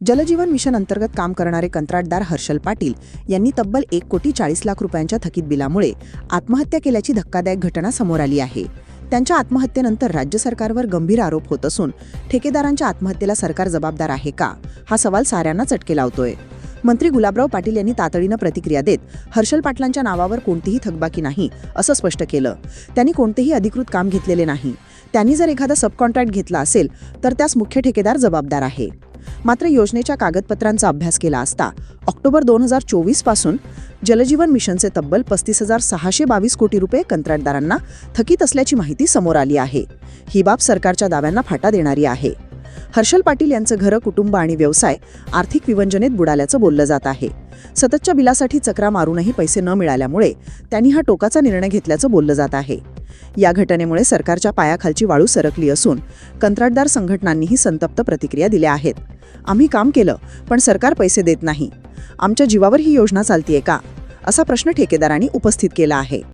जलजीवन mission अंतर्गत काम करणारे कंत्राटदार हर्षल पाटील यांनी तब्बल 1,40,00,000 रुपयांच्या थकीत बिलामुळे आत्महत्या केल्याची धक्कादायक घटना समोर आली आहे। त्यांच्या आत्महत्येनंतर राज्य सरकारवर गंभीर आरोप होत असून ठेकेदारांच्या आत्महत्येला सरकार जबाबदार आहे का हा सवाल साऱ्यांना चटके लावतोय। मंत्री गुलाबराव पाटील यांनी तातडीनं प्रतिक्रिया देत हर्षल पाटलांच्या नावावर कोणतीही थकबाकी नाही असं स्पष्ट केलं। त्यांनी कोणतेही अधिकृत काम घेतलेले नाही। त्यांनी जर एखादा सबकॉन्ट्रॅक्ट घेतला असेल तर त्यास मुख्य ठेकेदार जबाबदार आहे। मात्र योजनेच्या कागदपत्रांचा अभ्यास केला असता ऑक्टोबर 2024 पासून जलजीवन मिशनचे तब्बल 35,622 कोटी रुपये कंत्राटदारांना थकीत असल्याची माहिती समोर आली आहे। ही बाब सरकारच्या दाव्यांना फाटा देणारी आहे। हर्षल पाटील यांचं घर, कुटुंब आणि व्यवसाय आर्थिक विवंचनेत बुडाल्याचं बोललं जात आहे। सततच्या बिलासाठी चक्रा मारूनही पैसे न मिळाल्यामुळे त्यांनी हा टोकाचा निर्णय घेतल्याचं बोललं जात आहे। या घटनेमुळे सरकारच्या पायाखालची वाळू सरकली असून कंत्राटदार संघटनांनीही संतप्त प्रतिक्रिया दिल्या आहेत। आम्ही काम केलं पण सरकार पैसे देत नाही, आमच्या जीवावर ही योजना चालतीये का असा प्रश्न ठेकेदारांनी उपस्थित केला आहे।